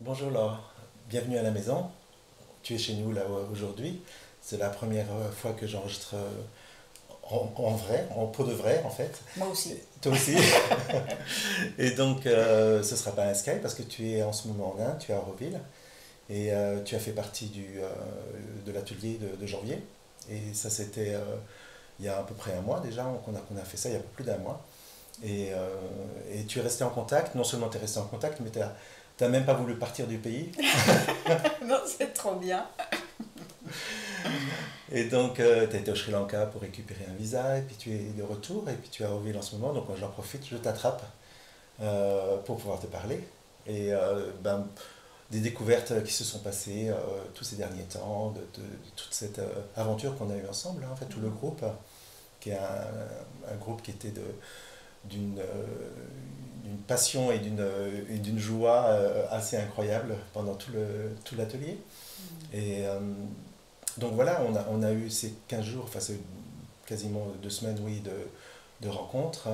Bonjour Laure, bienvenue à la maison. Tu es chez nous là aujourd'hui. C'est la première fois que j'enregistre en vrai, en pot de vrai en fait. Moi aussi. Toi aussi. Et donc ce ne sera pas un Skype parce que tu es en ce moment en Inde, tu es à Auroville et tu as fait partie de l'atelier de janvier. Et ça c'était il y a à peu près un mois déjà qu'on a fait ça, il y a un peu plus d'un mois. Et tu es resté en contact, non seulement tu es resté en contact, mais tu n'as même pas voulu partir du pays. Non, c'est trop bien. Et donc, tu as été au Sri Lanka pour récupérer un visa, et puis tu es de retour, et puis tu es à Deauville en ce moment, donc j'en profite, je t'attrape pour pouvoir te parler. Et ben, des découvertes qui se sont passées tous ces derniers temps, de toute cette aventure qu'on a eue ensemble, hein, en fait, tout le groupe, qui est un groupe qui était d'une passion et d'une joie assez incroyable pendant tout l'atelier. Et donc voilà, on a eu ces 15 jours, enfin c'est quasiment 2 semaines, oui, de rencontres.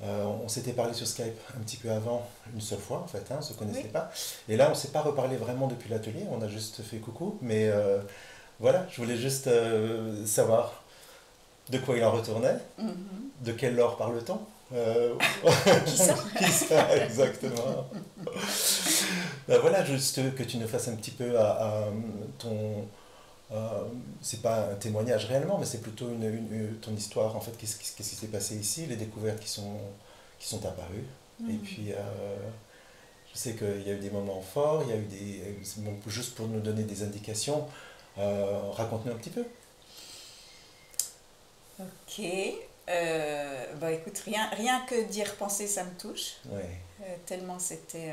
On s'était parlé sur Skype un petit peu avant, une seule fois en fait, hein, on ne se connaissait Oui. pas. Et là, on ne s'est pas reparlé vraiment depuis l'atelier, on a juste fait coucou. Mais voilà, je voulais juste savoir de quoi il en retournait, Mhm. de quelle Laure parle-t-on. Euh, Qui ça? qui ça exactement. Ben voilà, juste que tu nous fasses un petit peu à ton, c'est pas un témoignage réellement, mais c'est plutôt ton histoire, en fait, qu'est-ce qui s'est passé ici, les découvertes qui sont apparues. Et Mhm. puis, je sais qu'il y a eu des moments forts, il y a eu bon, juste pour nous donner des indications, raconte-nous un petit peu. Ok. Bah écoute, rien que d'y repenser, ça me touche. Ouais. Tellement c'était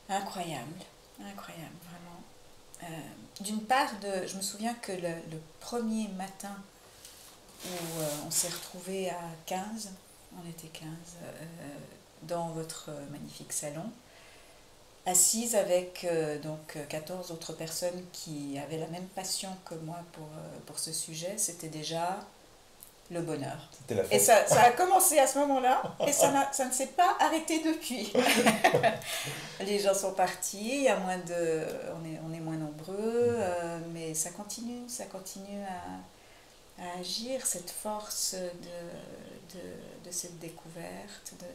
incroyable. Incroyable, vraiment. D'une part, je me souviens que le premier matin où on s'est retrouvés à 15, on était 15, dans votre magnifique salon, assise avec 14 autres personnes qui avaient la même passion que moi pour ce sujet, c'était déjà le bonheur. C'était la Et fête. ça a commencé à ce moment-là, et ça ne s'est pas arrêté depuis. Les gens sont partis, il y a on est moins nombreux, mais ça continue à agir, cette force de cette découverte, de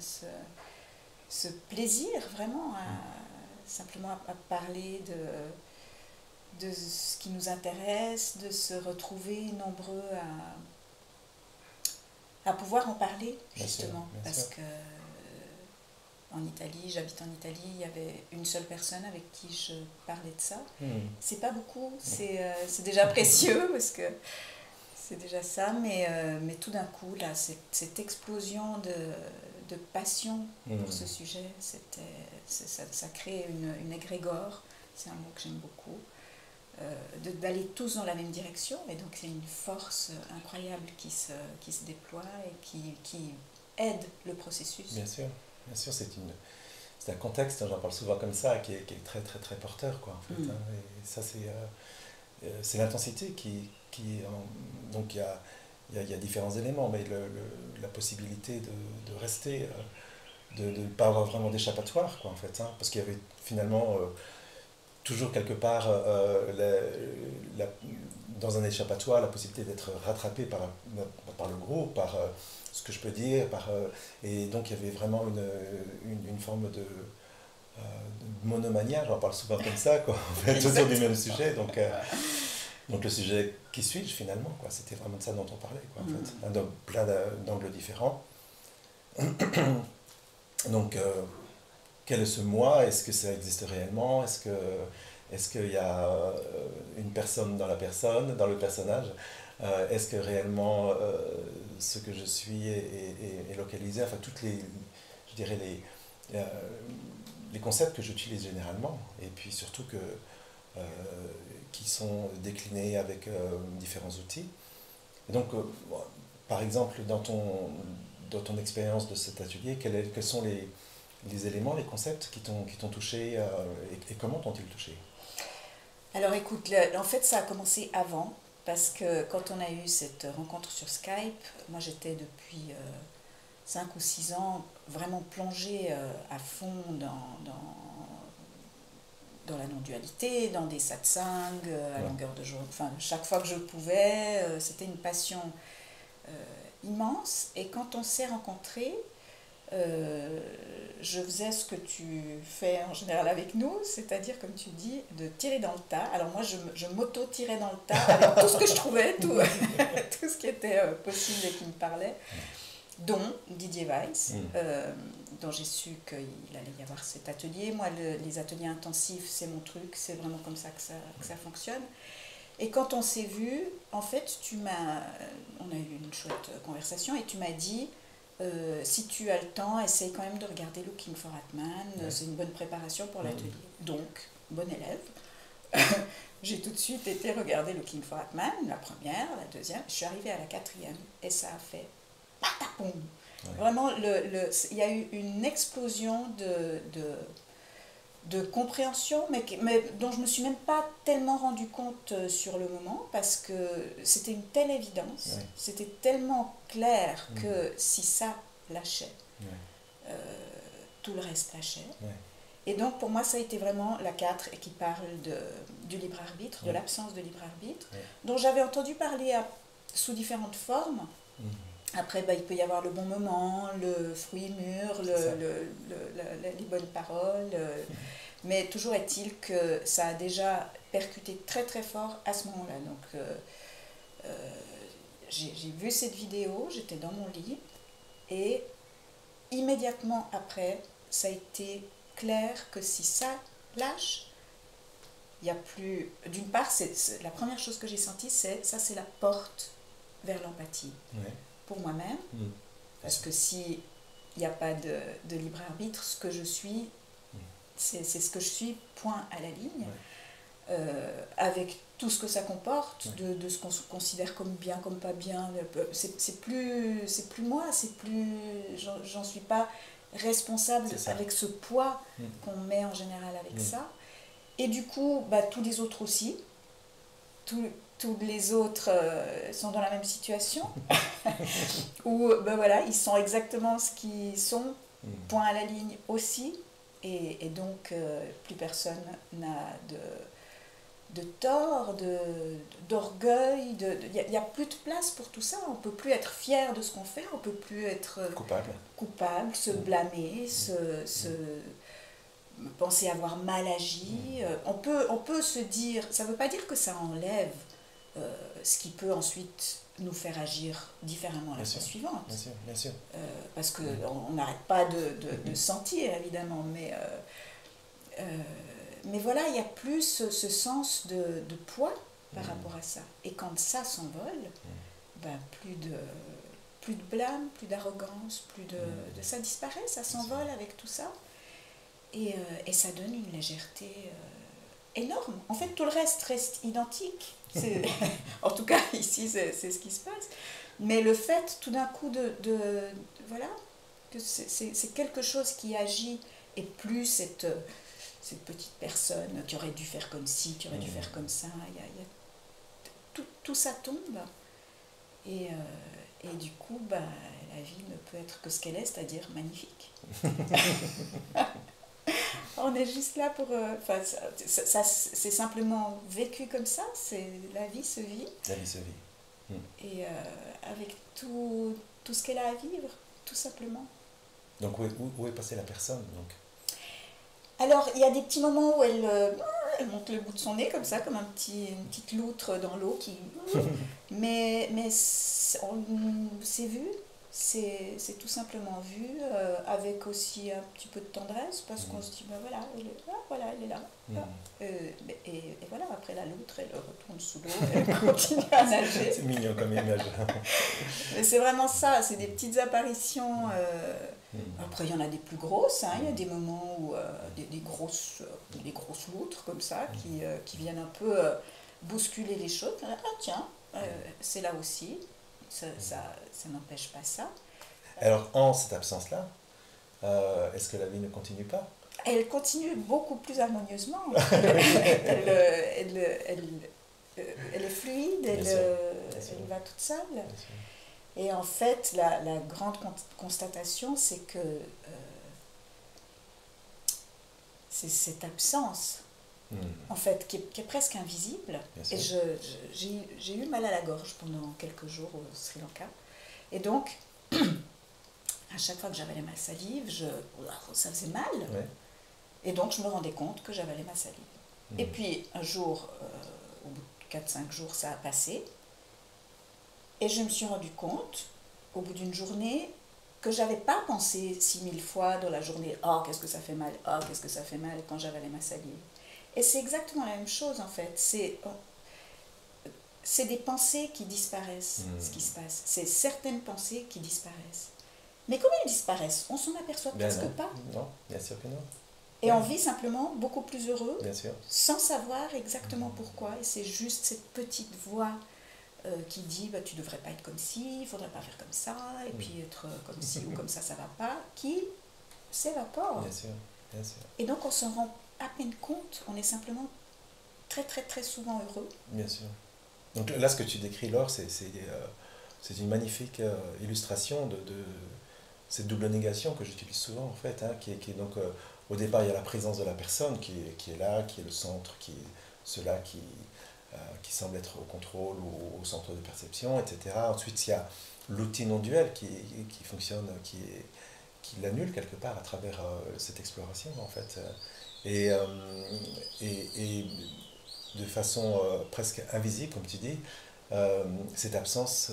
ce plaisir vraiment simplement à parler de ce qui nous intéresse, de se retrouver nombreux à pouvoir en parler Bien sûr, justement. bien sûr. Parce que en Italie, j'habite en Italie, il y avait une seule personne avec qui je parlais de ça. Hmm. C'est pas beaucoup, c'est déjà précieux parce que c'est déjà ça, mais tout d'un coup, là, cette explosion de passion pour Hmm. ce sujet, ça crée une égrégore, c'est un mot que j'aime beaucoup, d'aller tous dans la même direction, et donc c'est une force incroyable qui se déploie et qui aide le processus. Bien sûr, c'est un contexte, hein, j'en parle souvent comme ça, qui est très très très porteur, quoi, en fait, Mm. hein. Et ça, c'est l'intensité donc il y a différents éléments, mais la possibilité de rester, de ne pas avoir vraiment d'échappatoire, quoi, en fait, hein, parce qu'il y avait finalement toujours quelque part la- dans un échappatoire la possibilité d'être rattrapé par le groupe, par ce que je peux dire, et donc il y avait vraiment une forme de monomania, j'en parle souvent comme ça, quoi, en fait, autour du Exactement. même sujet. Donc le sujet qui suis-je finalement, quoi, c'était vraiment de ça dont on parlait, quoi, en fait, Mm. hein, dans plein d'angles différents. Donc quel est ce moi? Est-ce que ça existe réellement? Est-ce qu'il y a une personne dans la personne, dans le personnage? Est-ce que réellement ce que je suis est localisé? Enfin, je dirais les concepts que j'utilise généralement, et puis surtout euh, qui sont déclinés avec différents outils. Et donc, bon, par exemple, dans ton expérience de cet atelier, quels sont les éléments, les concepts qui t'ont touché, et comment t'ont-ils touché? Alors écoute, en fait ça a commencé avant, parce que quand on a eu cette rencontre sur Skype, moi j'étais depuis 5 ou 6 ans vraiment plongée à fond dans la non-dualité, dans des satsangs, à Ouais. longueur de jour. Enfin, chaque fois que je pouvais, c'était une passion immense. Et quand on s'est rencontrés, je faisais ce que tu fais en général avec nous, c'est-à-dire, comme tu dis, de tirer dans le tas. Alors moi, je m'auto-tirais dans le tas avec tout ce que je trouvais, tout, tout ce qui était possible et qui me parlait, dont Didier Weiss, dont j'ai su qu'il allait y avoir cet atelier. Moi, les ateliers intensifs, c'est mon truc, c'est vraiment comme ça que ça fonctionne. Et quand on s'est vu, en fait, on a eu une chouette conversation et tu m'as dit, si tu as le temps, essaye quand même de regarder Looking for Atman, c'est une bonne préparation pour l'atelier. Donc, bon élève, j'ai tout de suite été regarder Looking for Atman, la première, la deuxième, je suis arrivée à la quatrième et ça a fait patapoum. Vraiment, il y a eu une explosion de compréhension, mais dont je ne me suis même pas tellement rendu compte sur le moment, parce que c'était une telle évidence, c'était tellement clair que si ça lâchait, tout le reste lâchait. Et donc pour moi ça a été vraiment la 4 et qui parle du libre arbitre, de l'absence de libre arbitre, dont j'avais entendu parler sous différentes formes. Après, il peut y avoir le bon moment, le fruit mûr, les bonnes paroles. Mais toujours est-il que ça a déjà percuté très très fort à ce moment-là. Donc, j'ai vu cette vidéo, j'étais dans mon lit. Et immédiatement après, ça a été clair que si ça lâche, il n'y a plus... D'une part, la première chose que j'ai sentie, c'est la porte vers l'empathie. Pour moi-même, parce que s'il n'y a pas de libre arbitre, ce que je suis, c'est ce que je suis, point à la ligne, avec tout ce que ça comporte, de ce qu'on se considère comme bien, comme pas bien, c'est plus moi, j'en suis pas responsable avec ce poids qu'on met en général avec ça, et du coup, tous les autres aussi, tous les autres sont dans la même situation, où voilà, ils sont exactement ce qu'ils sont, point à la ligne aussi, et donc plus personne n'a de tort, d'orgueil, il n'y a plus de place pour tout ça, on ne peut plus être fier de ce qu'on fait, on ne peut plus être coupable, se blâmer, se penser avoir mal agi, on peut se dire, ça ne veut pas dire que ça enlève ce qui peut ensuite nous faire agir différemment la fois suivante. Bien sûr. Parce qu'on n'arrête pas de sentir, évidemment, mais voilà, il y a plus ce sens de poids par rapport à ça. Et quand ça s'envole, plus de blâme, plus d'arrogance, ça disparaît, ça s'envole avec tout ça. Et ça donne une légèreté énorme. En fait, tout le reste identique. En tout cas, ici, c'est ce qui se passe. Mais le fait, tout d'un coup, voilà, que c'est quelque chose qui agit, et plus cette petite personne qui aurait dû faire comme ci, qui aurait dû faire comme ça, tout ça tombe. Et du coup, la vie ne peut être que ce qu'elle est, c'est-à-dire magnifique. On est juste là pour... ça c'est simplement vécu comme ça, la vie se vit. La vie se vit. Et avec tout ce qu'elle a à vivre, tout simplement. Donc où est passée la personne donc? Alors, il y a des petits moments où elle monte le bout de son nez, comme ça, comme une petite loutre dans l'eau. Mais c'est vu, c'est tout simplement vu, avec aussi un petit peu de tendresse, parce qu'on se dit, voilà, elle est là. Et voilà, après la loutre, elle retourne sous l'eau, elle continue à nager. C'est mignon comme image. Mais c'est vraiment ça, c'est des petites apparitions. Après, il y en a des plus grosses, il y a des moments où des grosses loutres comme ça qui viennent un peu bousculer les choses. Ah tiens, c'est là aussi, ça n'empêche pas ça. Alors, en cette absence-là, est-ce que la vie ne continue pas? Elle continue beaucoup plus harmonieusement. Elle est fluide, elle va toute seule. Et en fait, la grande constatation, c'est que c'est cette absence en fait, qui est presque invisible. Et j'ai eu mal à la gorge pendant quelques jours au Sri Lanka. Et donc, à chaque fois que j'avalais ma salive, ça faisait mal. Ouais. Et donc, je me rendais compte que j'avalais ma salive. Et puis, un jour, au bout de 4-5 jours, ça a passé. Et je me suis rendu compte, au bout d'une journée, que je n'avais pas pensé 6000 fois dans la journée « Oh, qu'est-ce que ça fait mal, oh, qu'est-ce que ça fait mal » quand j'avalais ma salive. Et c'est exactement la même chose, en fait. C'est des pensées qui disparaissent, ce qui se passe. C'est certaines pensées qui disparaissent. Mais comment elles disparaissent? On s'en aperçoit presque pas. Non, bien sûr que non. Et on vit simplement beaucoup plus heureux, bien sûr, sans savoir exactement pourquoi. Et c'est juste cette petite voix qui dit bah, tu ne devrais pas être comme ci, il ne faudrait pas faire comme ça, et puis être comme ci ou comme ça ne va pas, qui s'évapore. Bien sûr, bien sûr. Et donc on s'en rend à peine compte, on est simplement très très très souvent heureux. Bien sûr. Donc là, ce que tu décris, Laure, c'est une magnifique illustration de cette double négation que j'utilise souvent, en fait, hein, qui est donc, au départ, il y a la présence de la personne qui est là, qui est le centre, qui est cela qui semble être au contrôle ou au centre de perception, etc. Ensuite, il y a l'outil non-duel qui fonctionne, qui l'annule quelque part à travers cette exploration, en fait. Et de façon presque invisible, comme tu dis, cette absence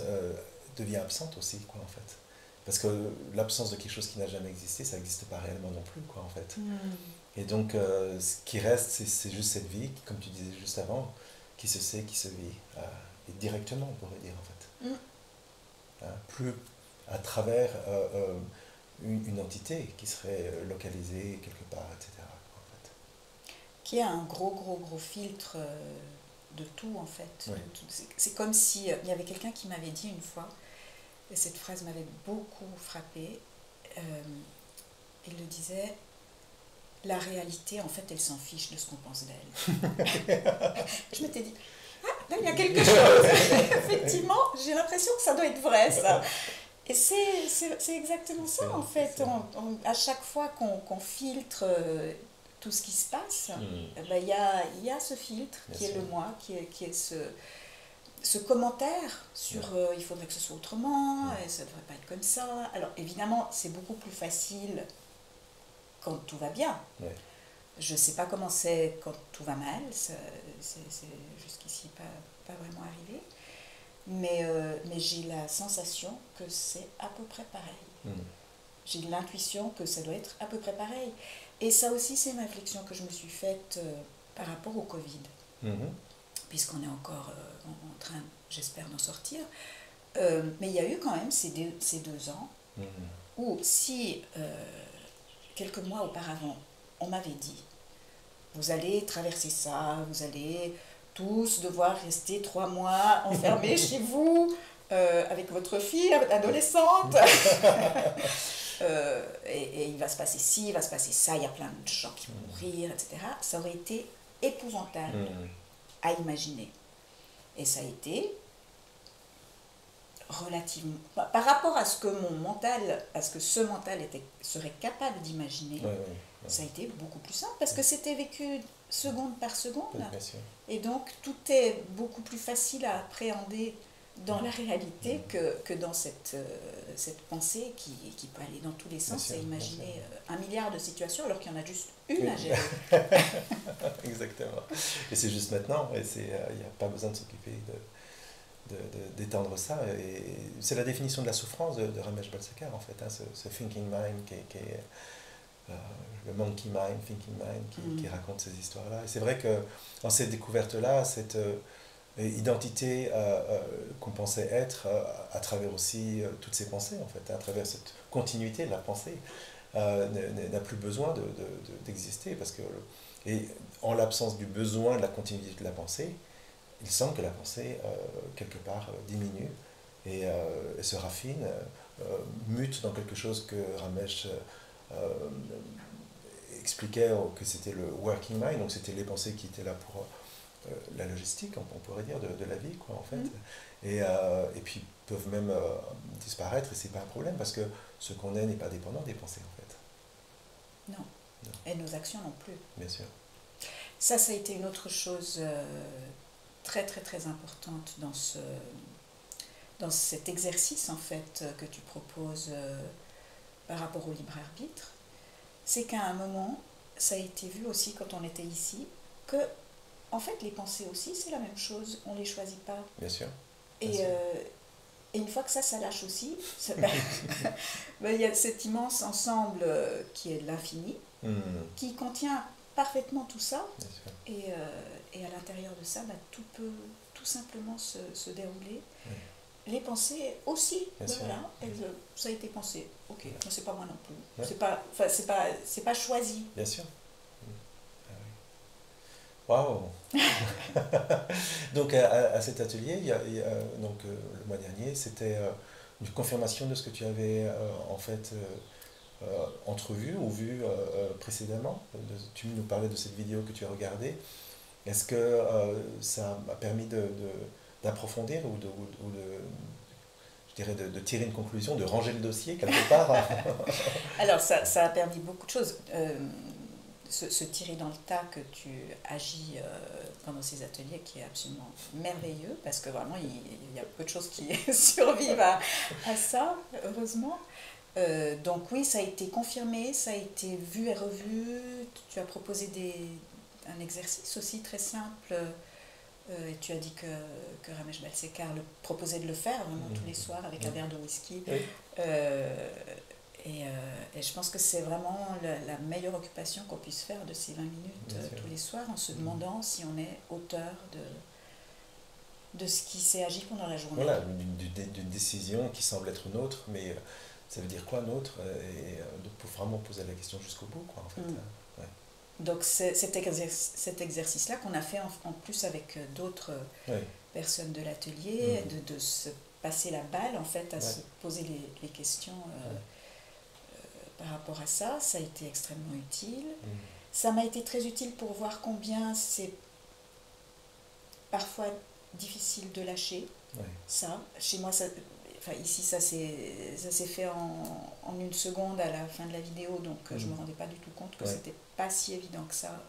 devient absente aussi, quoi, en fait. Parce que l'absence de quelque chose qui n'a jamais existé, ça n'existe pas réellement non plus, quoi, en fait. Et donc, ce qui reste, c'est juste cette vie, comme tu disais juste avant, qui se sait, qui se vit, et directement, on pourrait dire, en fait. Plus à travers une entité qui serait localisée quelque part, etc. En fait. Qui a un gros filtre de tout, en fait. Oui. C'est comme si, il y avait quelqu'un qui m'avait dit une fois, et cette phrase m'avait beaucoup frappée, il le disait, la réalité, en fait, elle s'en fiche de ce qu'on pense d'elle. Je m'étais dit, là, il y a quelque chose. Effectivement, j'ai l'impression que ça doit être vrai, ça. Et c'est exactement ça, en fait. À chaque fois qu'on filtre tout ce qui se passe, il y a ce filtre qui est le moi, qui est ce commentaire sur il faudrait que ce soit autrement, et ça ne devrait pas être comme ça. Alors, évidemment, c'est beaucoup plus facile quand tout va bien. Ouais. Je ne sais pas comment c'est quand tout va mal, c'est jusqu'ici pas vraiment arrivé, mais j'ai la sensation que c'est à peu près pareil. J'ai l'intuition que ça doit être à peu près pareil. Et ça aussi, c'est une réflexion que je me suis faite par rapport au Covid, puisqu'on est encore en train, j'espère, d'en sortir. Mais il y a eu quand même ces 2 ans où si... quelques mois auparavant, on m'avait dit vous allez traverser ça, vous allez tous devoir rester 3 mois enfermés chez vous, avec votre fille adolescente. Et il va se passer ci, il va se passer ça, il y a plein de gens qui vont mourir, etc. Ça aurait été épouvantable à imaginer. Et ça a été relativement... Par rapport à ce que ce mental serait capable d'imaginer, ça a été beaucoup plus simple, parce que c'était vécu seconde par seconde. Et donc, tout est beaucoup plus facile à appréhender dans la réalité que dans cette pensée qui peut aller dans tous les sens et imaginer 1 milliard de situations, alors qu'il y en a juste une à gérer. Exactement. Et c'est juste maintenant, et il n'y a pas besoin de s'occuper d'étendre ça. Et c'est la définition de la souffrance de Ramesh Balsekar, en fait, hein, ce thinking mind qui est le monkey mind, thinking mind, qui raconte ces histoires-là. Et c'est vrai que dans cette découverte-là, cette identité qu'on pensait être, à travers aussi toutes ces pensées, en fait, hein, à travers cette continuité de la pensée, n'a plus besoin d'exister, parce que, et en l'absence du besoin de la continuité de la pensée, il semble que la pensée, quelque part, diminue et se raffine, mute dans quelque chose que Ramesh expliquait que c'était le working mind, donc c'était les pensées qui étaient là pour la logistique, on pourrait dire, de la vie, quoi, en fait. Et puis peuvent même disparaître, et c'est pas un problème, parce que ce qu'on est n'est pas dépendant des pensées, en fait. Non. Et nos actions non plus. Bien sûr. Ça a été une autre chose très très très importante dans cet exercice en fait que tu proposes par rapport au libre arbitre. C'est qu'à un moment, ça a été vu aussi quand on était ici, que en fait les pensées aussi c'est la même chose, on ne les choisit pas. Bien sûr. Et une fois que ça lâche aussi, il y a cet immense ensemble qui est l'infini, qui contient parfaitement tout ça, et à l'intérieur de ça, tout peut tout simplement se dérouler. Oui. Les pensées aussi, voilà, ça a été pensé, ok, mais c'est pas moi non plus, c'est pas choisi. Bien sûr. Waouh. Donc à cet atelier, donc, le mois dernier, c'était une confirmation de ce que tu avais en fait entrevu ou vu précédemment. Tu nous parlais de cette vidéo que tu as regardée. Est-ce que ça m'a permis d'approfondir ou je dirais de tirer une conclusion, de ranger le dossier quelque part? Alors ça a permis beaucoup de choses. Ce tirer dans le tas que tu agis pendant ces ateliers qui est absolument merveilleux parce que vraiment il y a peu de choses qui survivent à ça, heureusement. Donc oui, ça a été confirmé, ça a été vu et revu. Tu as proposé un exercice aussi très simple et tu as dit que Ramesh Balsekar proposait de le faire vraiment tous les soirs avec un verre de whisky. Oui. Et je pense que c'est vraiment la meilleure occupation qu'on puisse faire de ces 20 minutes tous les soirs en se demandant si on est auteur de ce qui s'est agi pendant la journée. Voilà, d'une décision qui semble être nôtre, mais ça veut dire quoi nôtre? Et de vraiment poser la question jusqu'au bout, quoi, en fait. Ouais. Donc cet exercice-là qu'on a fait en plus avec d'autres personnes de l'atelier, de se passer la balle, en fait, à se poser les questions par rapport à ça, ça a été extrêmement utile. Ça m'a été très utile pour voir combien c'est parfois difficile de lâcher ça. Chez moi, ici, ça s'est fait en une seconde à la fin de la vidéo, donc je ne me rendais pas du tout compte que c'était pas si évident que ça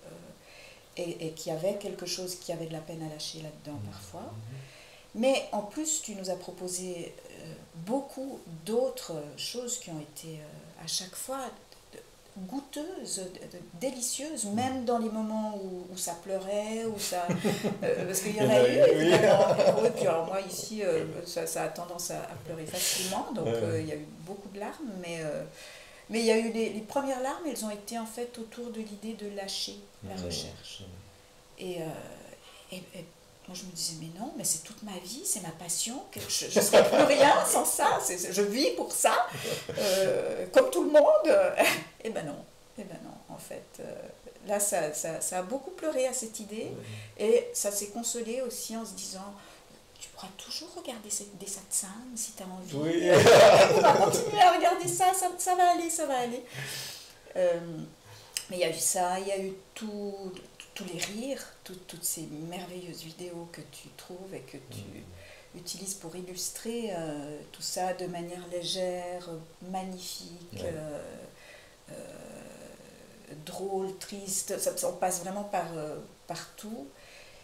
et qu'il y avait quelque chose qui avait de la peine à lâcher là-dedans parfois. Mais en plus, tu nous as proposé beaucoup d'autres choses qui ont été à chaque fois goûteuses, délicieuses, même dans les moments où ça pleurait, parce qu'il y en a eu, évidemment. Et puis alors moi, ici, ça a tendance à pleurer facilement, donc il y a eu beaucoup de larmes, mais il y a eu les premières larmes, elles ont été en fait autour de l'idée de lâcher la recherche. Et moi, je me disais, mais non, mais c'est toute ma vie, c'est ma passion, que je ne serais plus rien sans ça, je vis pour ça, comme tout le monde. Eh ben non, en fait, là, ça a beaucoup pleuré à cette idée, et ça s'est consolé aussi en se disant, tu pourras toujours regarder des satsang si tu as envie. Oui. On va continuer à regarder ça va aller, ça va aller. Mais il y a eu ça, il y a eu tous les rires, toutes ces merveilleuses vidéos que tu trouves et que tu utilises pour illustrer tout ça de manière légère, magnifique, drôle, triste, on passe vraiment par tout.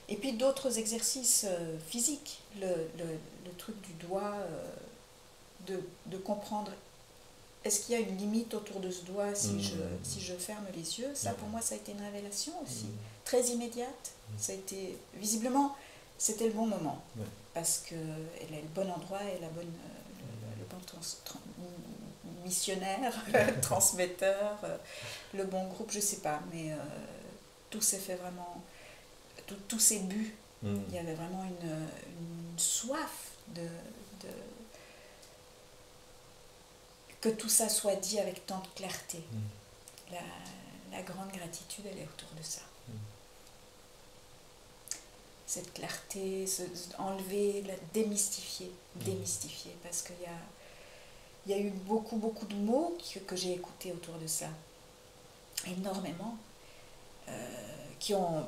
Et puis d'autres exercices physiques, le truc du doigt, de comprendre est-ce qu'il y a une limite autour de ce doigt si je ferme les yeux. Ça, pour moi, ça a été une révélation aussi, très immédiate. Ça a été, visiblement, c'était le bon moment, parce qu'elle est le bon endroit et le bon missionnaire, transmetteur, le bon groupe, je sais pas, mais tout s'est fait vraiment, tous ces buts. Il y avait vraiment une soif que tout ça soit dit avec tant de clarté. La grande gratitude, elle est autour de ça. Cette clarté, enlever, démystifier, parce qu'il y a eu beaucoup de mots que j'ai écoutés autour de ça, énormément, qui ont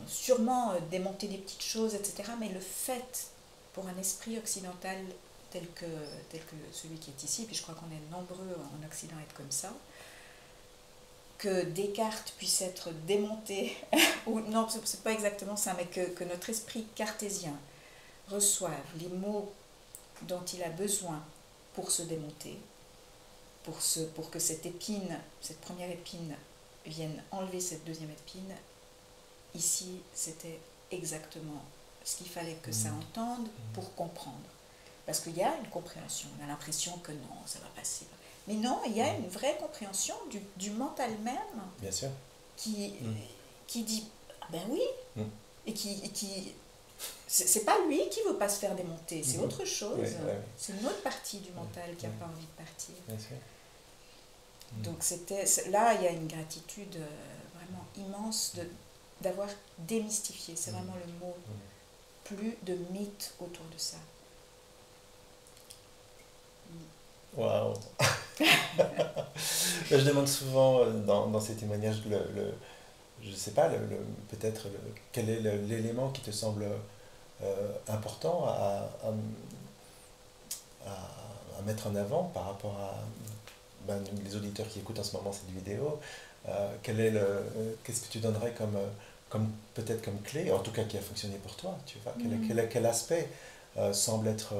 sûrement démonté des petites choses, etc. Mais le fait, pour un esprit occidental tel que celui qui est ici, puis je crois qu'on est nombreux en Occident à être comme ça, que Descartes puisse être démonté, ou non, c'est pas exactement ça, mais que notre esprit cartésien reçoive les mots dont il a besoin pour se démonter, pour que cette épine, cette première épine, vienne enlever cette deuxième épine. Ici, c'était exactement ce qu'il fallait que ça entende pour comprendre. Parce qu'il y a une compréhension, on a l'impression que non, ça va passer. Mais non, il y a une vraie compréhension du mental même. Bien sûr. Qui dit, ah ben oui, et qui c'est pas lui qui veut pas se faire démonter, c'est autre chose. Oui. C'est une autre partie du mental qui n'a pas envie de partir. Bien sûr. Donc là, il y a une gratitude vraiment immense d'avoir démystifié, c'est vraiment le mot, plus de mythes autour de ça. Waouh. Je demande souvent dans ces témoignages, je ne sais pas, peut-être quel est l'élément qui te semble important à mettre en avant par rapport à les auditeurs qui écoutent en ce moment cette vidéo. Qu'est-ce que tu donnerais peut-être comme clé, en tout cas qui a fonctionné pour toi, tu vois, quel aspect semble être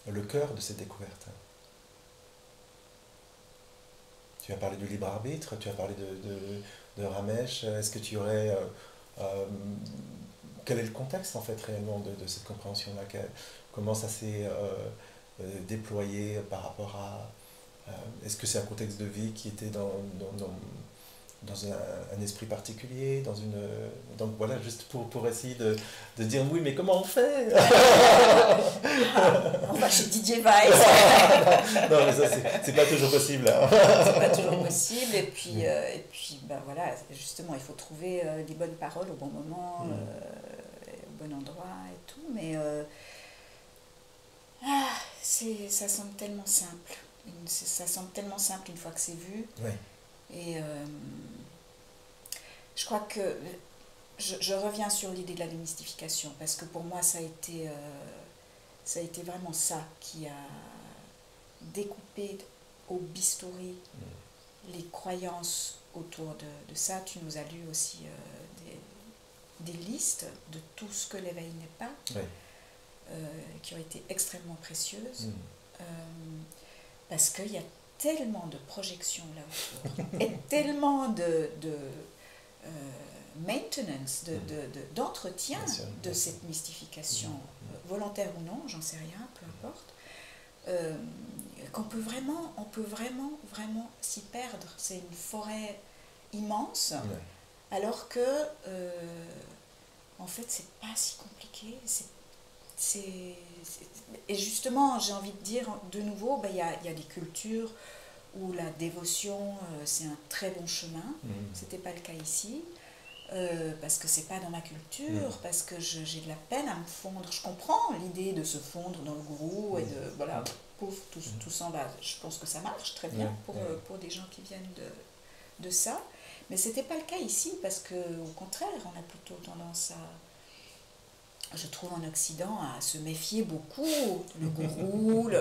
le cœur de cette découverte? Tu as parlé du libre arbitre, tu as parlé de Ramesh. Est-ce que tu aurais... quel est le contexte en fait réellement de cette compréhension-là? Comment ça s'est déployé par rapport à... est-ce que c'est un contexte de vie qui était dans un esprit particulier, donc voilà, juste pour essayer de dire oui, mais comment on fait? On va chez Didier Weiss. Non, mais ça, c'est pas toujours possible. Hein. C'est pas toujours possible, et puis ben voilà, justement, il faut trouver les bonnes paroles au bon moment, au bon endroit et tout, mais ça semble tellement simple. Ça semble tellement simple une fois que c'est vu. Oui. Et je crois que je reviens sur l'idée de la démystification, parce que pour moi ça a été vraiment ça qui a découpé au bistouri les croyances autour de ça. Tu nous as lu aussi des listes de tout ce que l'éveil n'est pas, Oui. qui ont été extrêmement précieuses, parce qu'il y a tellement de projections là autour et tellement de maintenance, d'entretien de cette mystification, volontaire ou non, j'en sais rien, peu importe, qu'on peut vraiment s'y perdre. C'est une forêt immense, alors que en fait c'est pas si compliqué. Et justement, j'ai envie de dire de nouveau, il y a des cultures où la dévotion c'est un très bon chemin. C'était pas le cas ici, parce que c'est pas dans ma culture, parce que j'ai de la peine à me fondre. Je comprends l'idée de se fondre dans le gourou et de voilà, pouf, tout s'en va. Je pense que ça marche très bien pour des gens qui viennent de ça, mais c'était pas le cas ici, parce que au contraire, on a plutôt tendance je trouve en Occident à se méfier beaucoup, le gourou.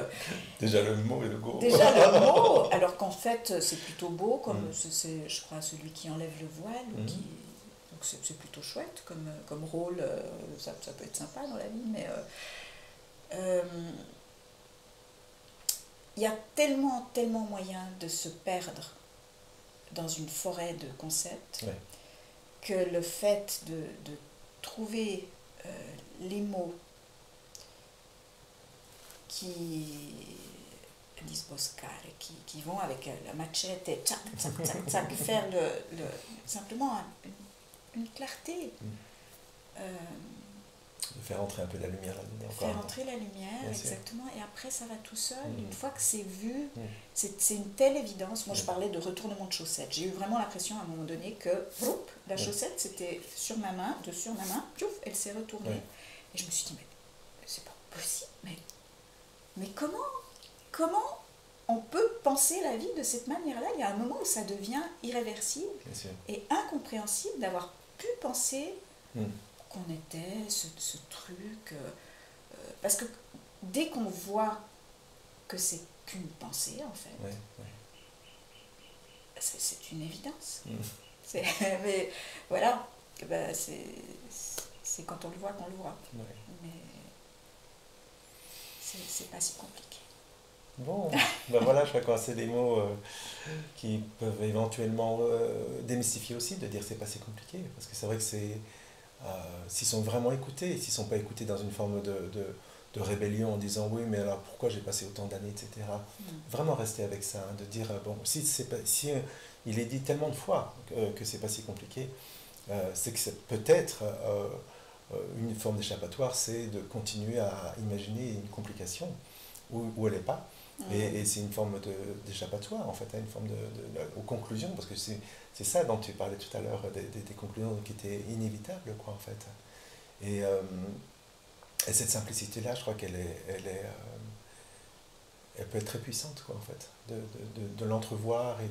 Déjà le mot et le gourou. Déjà le mot, alors qu'en fait c'est plutôt beau, comme c'est, je crois, celui qui enlève le voile, donc c'est plutôt chouette comme rôle, ça peut être sympa dans la vie, mais il y a tellement moyen de se perdre dans une forêt de concepts, que le fait de trouver les mots qui disboscare, qui vont avec la machette et tchac, faire simplement une clarté. De faire entrer un peu la lumière là-dedans. Faire entrer la lumière, exactement, et après ça va tout seul. Une fois que c'est vu, c'est une telle évidence. Moi je parlais de retournement de chaussettes. J'ai eu vraiment l'impression à un moment donné que la chaussette c'était sur ma main, dessus ma main, piouf, elle s'est retournée. Et je me suis dit, mais c'est pas possible, mais comment on peut penser la vie de cette manière-là? Il y a un moment où ça devient irréversible et incompréhensible d'avoir pu penser qu'on était ce truc. Parce que dès qu'on voit que c'est qu'une pensée, en fait, c'est une évidence. Mm. Mais voilà, ben, c'est quand on le voit qu'on le voit. Ouais. Mais c'est pas si compliqué. Bon, ben voilà, je crois que c'est des mots qui peuvent éventuellement démystifier aussi, de dire c'est pas si compliqué, parce que c'est vrai que s'ils sont vraiment écoutés, s'ils sont pas écoutés dans une forme de rébellion en disant oui, mais alors pourquoi j'ai passé autant d'années, etc. Vraiment rester avec ça, hein, de dire bon, si il est dit tellement de fois que c'est pas si compliqué, c'est que c'est peut-être une forme d'échappatoire, c'est de continuer à imaginer une complication où elle n'est pas. Et c'est une forme d'échappatoire, en fait, hein, une forme aux conclusions, parce que c'est ça dont tu parlais tout à l'heure, des conclusions qui étaient inévitables, quoi, en fait. Et cette simplicité-là, je crois elle peut être très puissante, quoi, en fait, de l'entrevoir et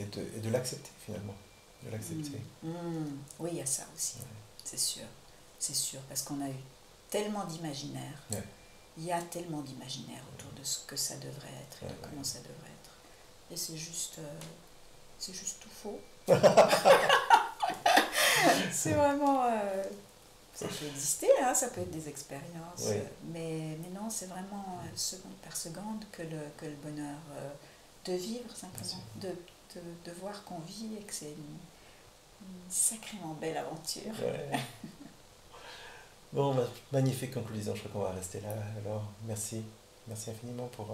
de l'accepter, finalement, de l'accepter. Oui, il y a ça aussi, Ouais. c'est sûr, parce qu'on a eu tellement d'imaginaire. Ouais. Il y a tellement d'imaginaire autour de ce que ça devrait être et de comment ça devrait être. Et c'est juste tout faux. C'est vraiment... ça peut exister, hein, ça peut être des expériences, Oui. mais non, c'est vraiment seconde par seconde que le bonheur de vivre simplement, de voir qu'on vit et que c'est une sacrément belle aventure. Ouais. Bon, magnifique conclusion, je crois qu'on va rester là. Alors, merci. Merci infiniment pour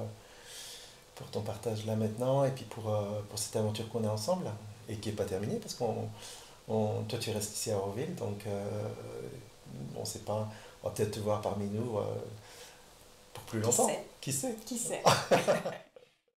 ton partage là maintenant et puis pour cette aventure qu'on a ensemble et qui n'est pas terminée parce toi tu restes ici à Auroville, donc on sait pas, on va peut-être te voir parmi nous pour plus longtemps. Qui sait? Qui sait? Qui sait?